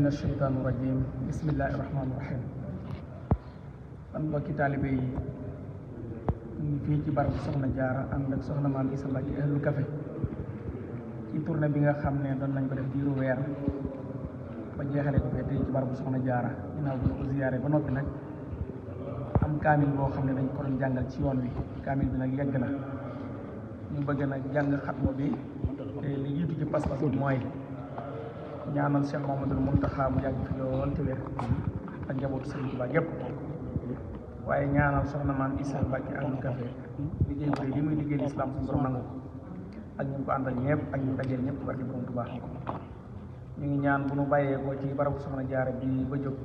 min asheytaani rajim bismillahi rahmaani rahim kon mbokki taalibe yi ñu ngi fii ci barabu soxna jaara ànd ak soxna maam Isa Mbàkke Ahlu Café ci tournée bi nga xam ne doon nañ ko def diiru weer ba jeexale ko fee tey ci barabu soxna jaara ginnaaw bu ñu ko ziyaare ba noppi nag am kaamil boo xam ne dañ ko doon jàngal ci yoon wi kaamil bi nag yegg na ñu bëgg nag jàng xatma bi te li jiitu ci pas-pas bi mooy ñaanal Cheikh Mamadou Mountakha mu yàgg fi lool te wér ak njabootu Sëriñ Tuubaa gépp waaye ñaanal soxna maam Isa Mbàkke Ahlu Café liggéey bu rëy li muy liggéey lislaam suñu borom nangu ak ñu ko àndal ñëpp ak ñu dajeel ñëpp barke borom Tuubaa ñu ngi ñaan bu ñu bàyyee ko ci barabu soxna jaara bi ba jóg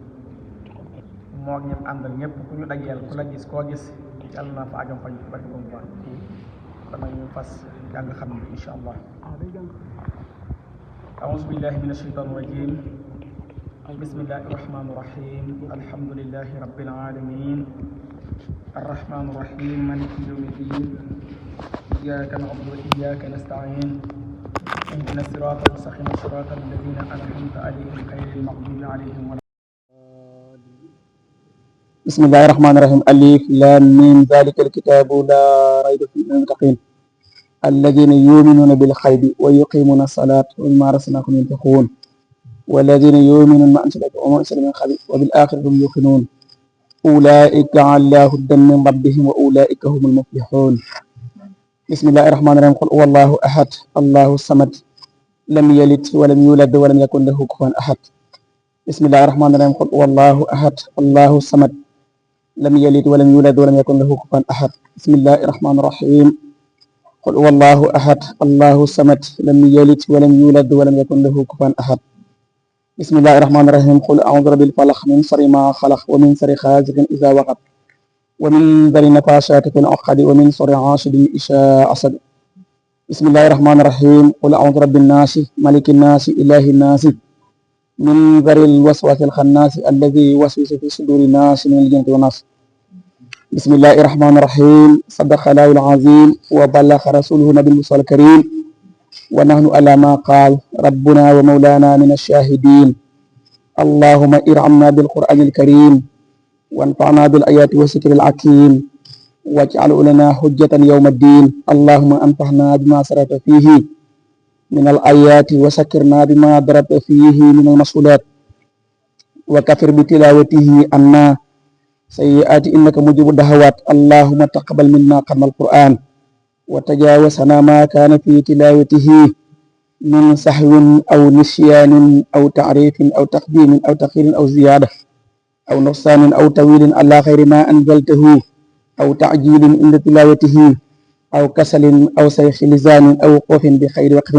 moo ak ñëpp àndal ñëpp ku ñu dajeel ku la gis koo gis yàlla na fa ajam faju barke borom Tuubaa kon nag ñu fas jàng xam ne incha allah. أعوذ بالله من الشيطان الرجيم بسم الله الرحمن الرحيم الحمد لله رب العالمين الرحمن الرحيم مالك يوم الدين إياك نعبد وإياك نستعين اهدنا الصراط المستقيم صراط الذين أنعمت عليهم غير المغضوب عليهم ولا بسم الله الرحمن الرحيم ألف لام ميم ذلك الكتاب لا ريب فيه للمتقين الذين يؤمنون بالغيب ويقيمون الصلاة ومما رزقناهم ينفقون والذين يؤمنون ما أنزل وما أنزل من قبل وبالآخرة هم يوقنون أولئك على هدى من ربهم وأولئك هم المفلحون بسم الله الرحمن الرحيم قل هو الله أحد الله الصمد لم يلد ولم يولد ولم يكن له كفوا أحد بسم الله الرحمن الرحيم قل هو الله أحد الله الصمد لم يلد ولم يولد ولم يكن له كفوا أحد بسم الله الرحمن الرحيم قل هو الله أحد الله الصمد لم يلد ولم يولد ولم يكن له كفوا أحد بسم الله الرحمن الرحيم قل أعوذ برب الفلق من شر ما خلق ومن شر غاسق إذا وقب ومن شر النفاثات في العقد ومن شر حاسد إذا حسد بسم الله الرحمن الرحيم قل أعوذ برب الناس ملك الناس إله الناس من شر الوسواس الخناس الذي يوسوس في صدور الناس من الجنة والناس بسم الله الرحمن الرحيم صدق الله العظيم وبلغ رسوله النبي المصطفى الكريم ونحن على ما قال ربنا ومولانا من الشاهدين اللهم ارحمنا بالقرآن الكريم وانفعنا بالآيات والذكر الحكيم واجعله لنا حجة يوم الدين اللهم انفعنا بما سرت فيه من الآيات وسكرنا بما ضربت فيه من المسؤولات وكفر بتلاوته عنا سيئات إنك مجيب الدعوات اللهم تقبل منا ختم القرآن وتجاوزنا ما كان في تلاوته من سهو أو نسيان أو تعريف أو تقديم أو تأخير أو زيادة أو نقصان أو تأويل على غير ما أنزلته أو تعجيل عند تلاوته أو كسل أو سيخ لسان أو وقوف بخير وقف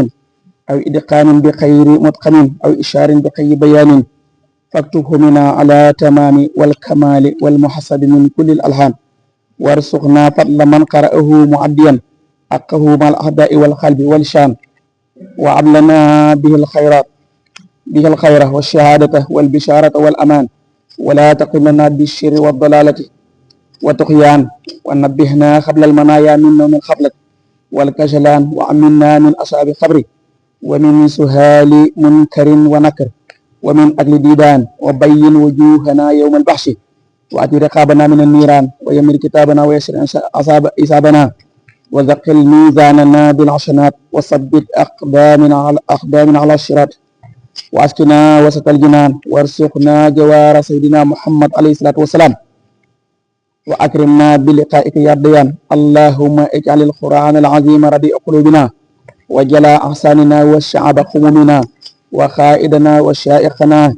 أو إدقان بخير متقن أو إشار بخير بيان فاكتبه منا على تمام والكمال والمحسب من كل الألحان وارزقنا فضل من قرأه معديا حقه مع الأعداء والقلب والشان وعملنا به الخير والشهادة والبشارة والأمان ولا تقل لنا بالشر والضلالة والطغيان ونبهنا قبل المنايا منا من خبلك والكسلان وأمنا من أصحاب القبر ومن سهال منكر ونكر ومن أجل ديدان وبين وجوهنا يوم البحث وأعطي رقابنا من النيران ويمر كتابنا ويسر إصابنا وثقل ميزاننا بالحسنات وثبت أقدامنا على الصراط وأسكنا وسط الجنان وارزقنا جوار سيدنا محمد عليه الصلاة والسلام وأكرمنا بلقائك يا ديان اللهم اجعل القرآن العظيم ربيع قلوبنا وجلاء أحساننا والشعب همومنا وخائدنا وشائخنا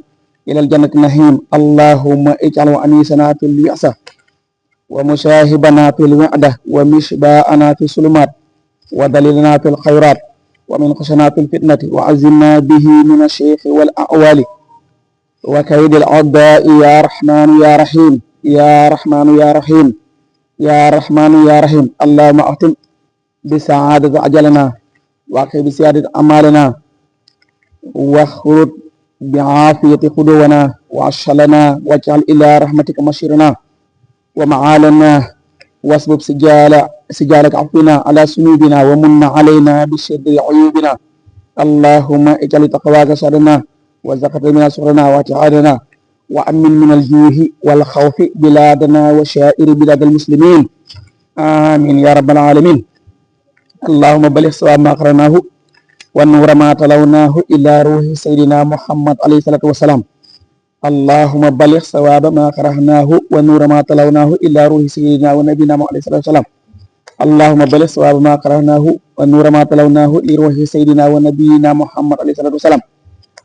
إلى الجنة النعيم اللهم اجعله أنيسنا في اليأسة ومشاهبنا في الوعدة ومشباءنا في الظلمات ودليلنا في الخيرات ومن خشنا في الفتنة وعزمنا به من الشيخ والأعوال وكيد الأعداء يا رحمن يا رحيم يا رحمن يا رحيم يا رحمن يا رحيم اللهم أختم بسعادة أجلنا وأقم بسعادة أمالنا واخرج بعافية خدونا وعشلنا واجعل إلى رحمتك مصيرنا ومعالنا واسبب سجالك عفونا على سنوبنا ومن علينا بشر عيوبنا اللهم اجعل تقواك شرنا وزقت من سرنا واعتقادنا وأمن من الجوع والخوف بلادنا وشائر بلاد المسلمين آمين يا رب العالمين. اللهم بلغ صواب ما قرأناه والنور ما تلوناه إلى روح سيدنا محمد عليه الصلاة والسلام. اللهم بلغ صواب ما قرأناه والنور ما تلوناه إلى روح سيدنا ونبينا محمد عليه الصلاة والسلام. اللهم بلغ صواب ما قرأناه والنور ما تلوناه لروح سيدنا ونبينا محمد عليه الصلاة والسلام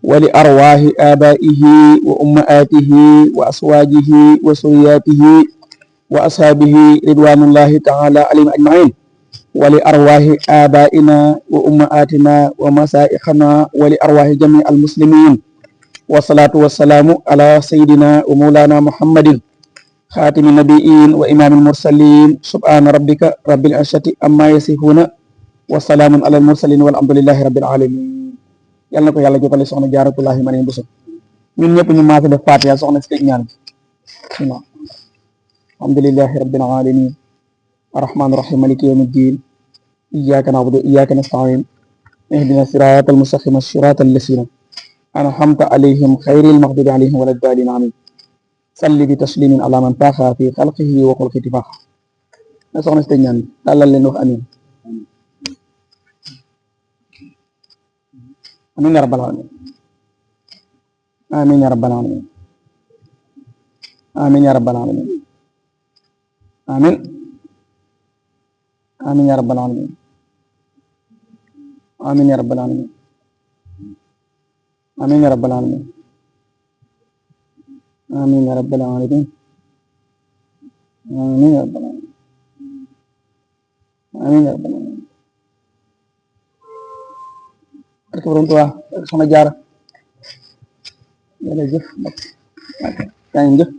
ولأرواح آبائه وأمهاته وأزواجه وذرياته وأصحابه رضوان الله تعالى عليهم أجمعين ولأرواح آبائنا وأمهاتنا ومشايخنا ولأرواح جميع المسلمين والصلاة والسلام على سيدنا ومولانا محمد خاتم النبيين وإمام المرسلين سبحان ربك رب العزة عما يصفون وسلام على المرسلين والحمد لله رب العالمين. yàlla na ko yàlla jotale soxna Jaaratullaahi Mariam Bousso ñun ñëpp ñu maase def Faatiha soxna si teg ñaan bi. alhamdulillahi rabbil alamin arrahmaani rahim maliki yawmi ddin iyyaka na'budu wa iyyaka nasta'in ihdina siratal mustaqima siratal lazina an'amta alayhim ghayril maghdubi alayhim walad daalliin amin salli bi taslimin ala man faaxa fi xalqihi wa xulqi tifaax na soxna si teg ñaan bi tàllal leen wax amin amin ya rabbal alamin amin ya rabbal alamin amin ya rabbal alamin amin amin ya rabbal alamin amin ya rabbal alamin amin ya rabbal alamin amin ya rabbal alamin amin ya rabbal alamin amin ya rabbal alamin barke Borom Tuubaa soxna Jaara jërëjëf yaa ngi jëf